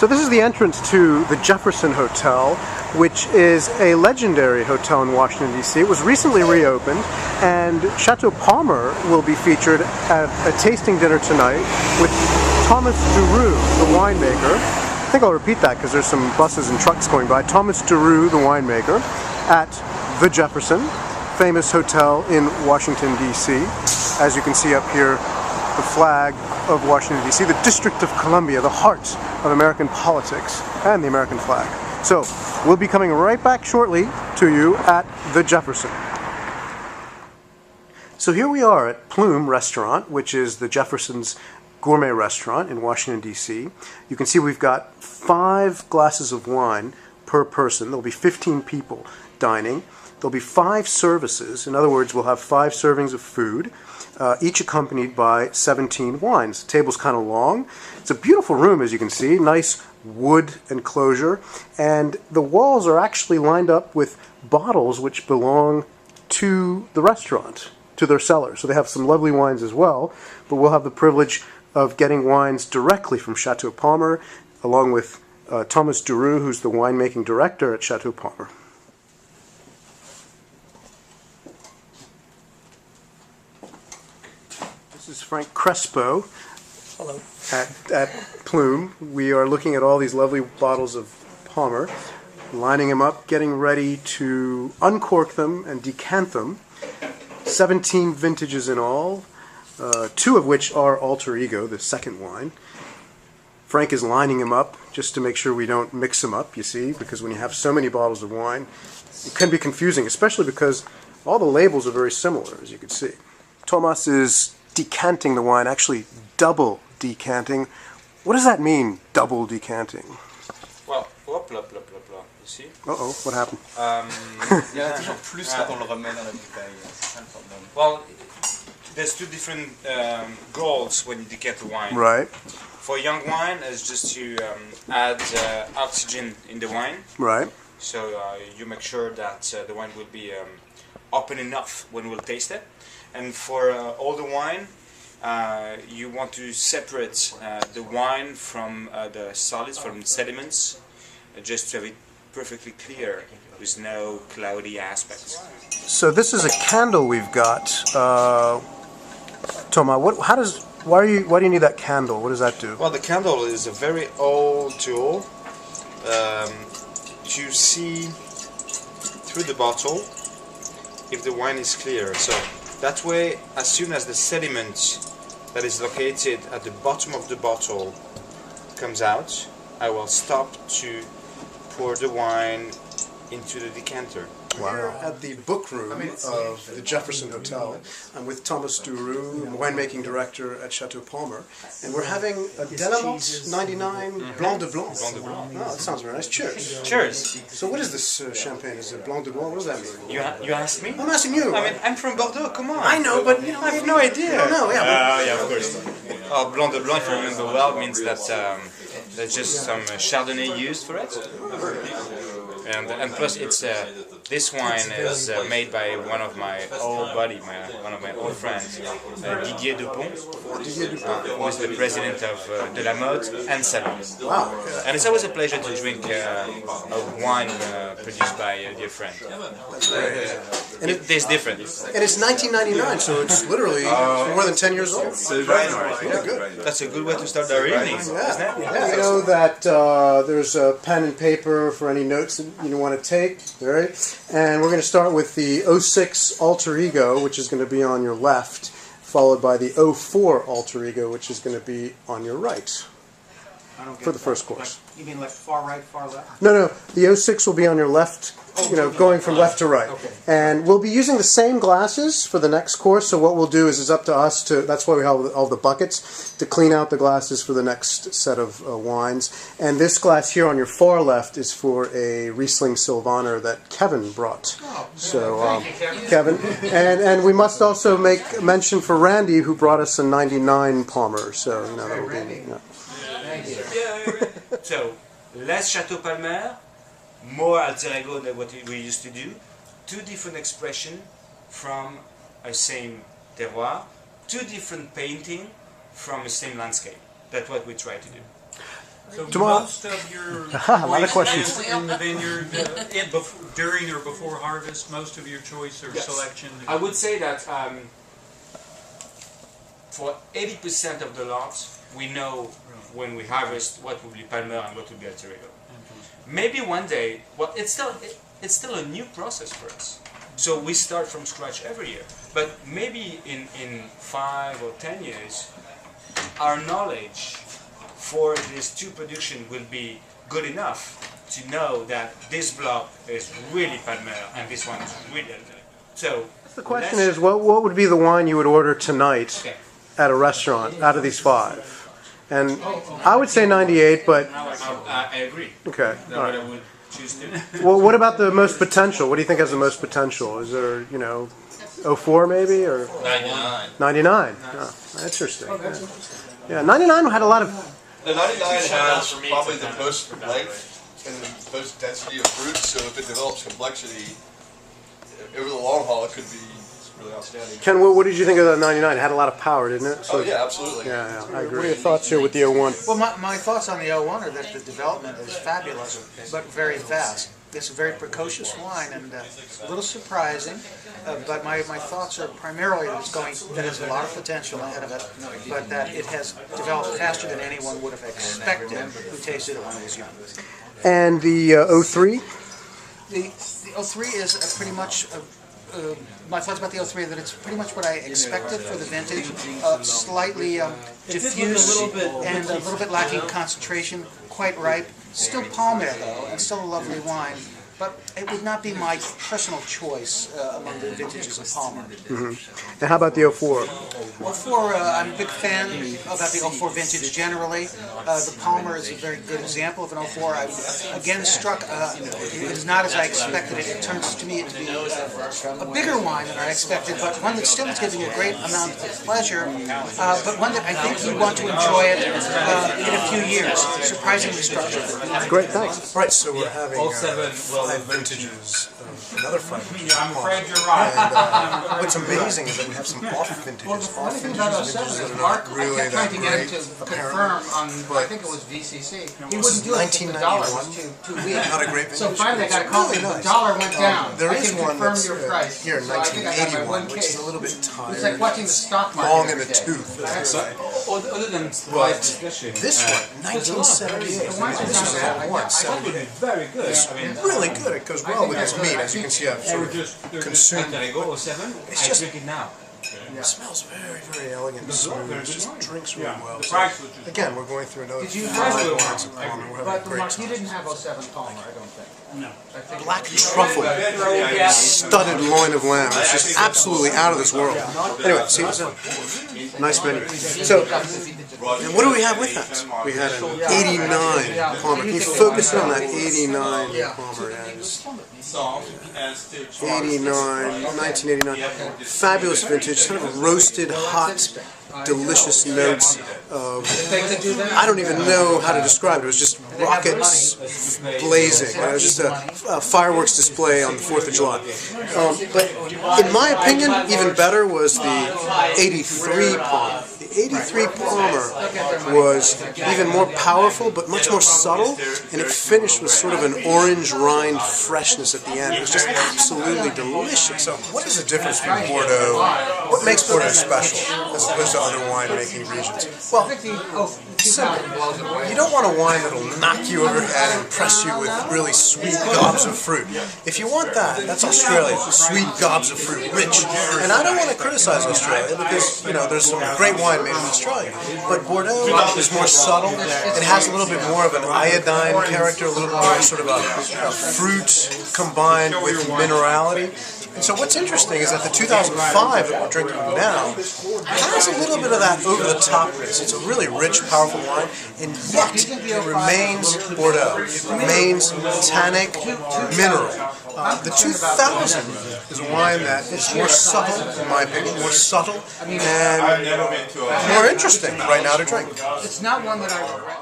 So this is the entrance to the Jefferson Hotel, which is a legendary hotel in Washington, D.C. It was recently reopened, and Chateau Palmer will be featured at a tasting dinner tonight with Thomas Duroux, the winemaker. I think I'll repeat that because there's some buses and trucks going by. Thomas Duroux, the winemaker, at the Jefferson, famous hotel in Washington, D.C. As you can see up here, the flag of Washington, D.C., the District of Columbia, the heart of American politics, and the American flag. So, we'll be coming right back shortly to you at the Jefferson. So here we are at Plume Restaurant, which is the Jefferson's gourmet restaurant in Washington, D.C. You can see we've got 5 glasses of wine per person. There'll be 15 people dining. There'll be 5 services. In other words, we'll have 5 servings of food, each accompanied by 17 wines. The table's kind of long. It's a beautiful room, as you can see. Nice wood enclosure. And the walls are actually lined up with bottles which belong to the restaurant, to their cellar. So they have some lovely wines as well. But we'll have the privilege of getting wines directly from Chateau Palmer, along with Thomas Duroux, who's the winemaking director at Chateau Palmer. This is Frank Crespo. Hello. At Plume. We are looking at all these lovely bottles of Palmer, lining them up, getting ready to uncork them and decant them. 17 vintages in all, 2 of which are Alter Ego, the second wine. Frank is lining them up just to make sure we don't mix them up, you see, because when you have so many bottles of wine, it can be confusing, especially because all the labels are very similar, as you can see. Thomas is decanting the wine, actually double decanting. What does that mean, double decanting? Well, hop, blah, blah, blah, blah. You see? Uh-oh, what happened? Il y en a toujours plus quand on le remet dans la bouteille. C'est ça le problème. Well, there's 2 different goals when you decant the wine. Right. For young wine, it's just to add oxygen in the wine. Right. So you make sure that the wine will be open enough when we'll taste it. And for older wine, you want to separate the wine from the solids, from the sediments, just to have it perfectly clear, with no cloudy aspects. So this is a candle we've got. Thomas, why do you need that candle? What does that do? Well, the candle is a very old tool to see through the bottle if the wine is clear. So that way, as soon as the sediment that is located at the bottom of the bottle comes out, I will stop to pour the wine into the decanter. We're at the book room of the Jefferson Hotel. I'm with Thomas Duroux, winemaking director at Chateau Palmer, and we're having a Delamont 99 Blanc de Blanc. Blanc de Blanc. Oh, that sounds very nice. Cheers. Cheers. So what is this champagne? Is it Blanc de Blanc? What does that mean? You asked me? I'm asking you. I mean, I'm from Bordeaux, come on. I know, but you know, I have no idea. No, yeah. Yeah, of course. Blanc de Blanc, if you remember well, means that there's just some Chardonnay used for it. And plus, it's this wine is made by one of my old buddies, one of my old friends, Didier Dupont, who is the president of De La Mode and Salon. Wow. And it's always a pleasure to drink a wine produced by a dear friend. That's very And it tastes different. And it's 1999, so it's literally more than 10 years old. So Really good. that's a good way to start our evening, isn't it? Yeah, I know that there's a pen and paper for any notes that you want to take. All right, and we're going to start with the 06 Alter Ego, which is going to be on your left, followed by the 04 Alter Ego, which is going to be on your right for the first course. You mean left, far right, far left? No, the 06 will be on your left, going from left to right. Okay. And we'll be using the same glasses for the next course, so what we'll do is it's up to us to, that's why we have all the buckets, to clean out the glasses for the next set of wines. And this glass here on your far left is for a Riesling Sylvaner that Kevin brought. So, Kevin. And we must also make mention for Randy, who brought us a 99 Palmer. So, that will be... So, less Chateau Palmer, more Alter Ego than what we used to do. 2 different expressions from a same terroir, 2 different painting from the same landscape. That's what we try to do. So Tomorrow. most of your A lot of choice questions. is in the vineyard during or before harvest. Most of your choice or Yes. selection. I would say that for 80% of the lots, we know when we harvest what will be Palmer and what will be Alterigo. Maybe one day, well, it's still a new process for us. So we start from scratch every year. But maybe in 5 or 10 years, our knowledge for these two production will be good enough to know that this block is really Palmer and this one is really Alterigo. So The question is, what would be the wine you would order tonight at a restaurant out of these 5? And I would say 98, but I agree. okay. That's All what I right. would choose to. Well, what about the most potential? What do you think has the most potential? Is there, 04 maybe, or 99. 99? Oh, interesting. Yeah, 99 had a lot of. The 99 has probably the most length and the most density of fruit, so if it develops complexity, over the long haul it could be really outstanding. Ken, what did you think of the 99? It had a lot of power, didn't it? Oh yeah, absolutely. Yeah, I agree. What are your thoughts here with the 01? Well, my thoughts on the 01 are that the development is fabulous, but very fast. It's a very precocious wine and a little surprising, but my thoughts are primarily that that it's a lot of potential ahead of it, but that it has developed faster than anyone would have expected who tasted it when it was young. And the 03? The 03 is pretty much, my thoughts about the 03 are that it's pretty much what I expected for the vintage, slightly diffuse and a little bit lacking concentration, quite ripe, still Palmer though, and still a lovely wine, but it would not be my personal choice among the vintages of Palmer. And how about the 04? 04, I'm a big fan about the 04 vintage generally. The Palmer is a very good example of an 04. I'm again struck, it is not as I expected it. It turns to me to be a bigger wine than I expected, but one that still is giving a great amount of pleasure, but one that I think you want to enjoy it in a few years. Surprisingly structured. Great, thanks. Right, so we're having 07 5 vintages of another 5 vintages. I'm afraid you're right. And what's amazing is that we have some off vintages. Off vintages, vintages that are not really that great, apparently. I think it was VCC. He wouldn't do it until the dollar was too weak. Not a great vintage. So finally I got a call really from nice. the dollar went down. There I is can one confirm that's your price. here in So I think I got my 1981, one which is case. a little bit tired. It's like watching the stock market. Long in the every day. tooth, as they say. Other than But discussion, this one, 1978, this is a one, very good. really good. It goes well with this meat, as you can see. I've sort of consumed it. Alterigo 07. It's I just- drink it now. It smells very, very elegant and smooth. It just drinks really well. The So, price was just again, we're going through another Did you 5 have wines of Palmer. We're having But a great Mark, you time. didn't have 07 Palmer, I don't think. no. Black truffle, studded loin of lamb. It's just absolutely out of this world. Anyway, see, nice menu. So, and what do we have with that? We had an 89 Palmer. Can you focus on that 89 Palmer? Yeah, just 89, 1989. Fabulous vintage, sort of roasted, hot, delicious notes. I don't even know how to describe it. It was just rockets blazing. It was just a fireworks display on the 4th of July. But in my opinion, even better was the 83 Palmer. The 83 Palmer was even more powerful, but much more subtle, and it finished with sort of an orange rind freshness at the end. It was just absolutely delicious. So, what is the difference between Bordeaux? What makes Bordeaux special as opposed to other winemaking regions? Well, simple. You don't want a wine that'll knock you over the head and impress you with really sweet gobs of fruit. If you want that, that's Australia. Sweet gobs of fruit, rich. And I don't want to criticize Australia because, there's some great wine made in Australia. But Bordeaux is more subtle. It has a little bit more of an iodine character, a little more sort of a fruit combined with minerality. And so what's interesting is that the 2005 that we're drinking now has a little bit of that over-the-topness. It's a really rich, powerful wine, and yet it remains Bordeaux. It remains tannic, mineral. The 2000 is a wine that is more subtle, in my opinion, more subtle and more interesting right now to drink. It's not one that I regret.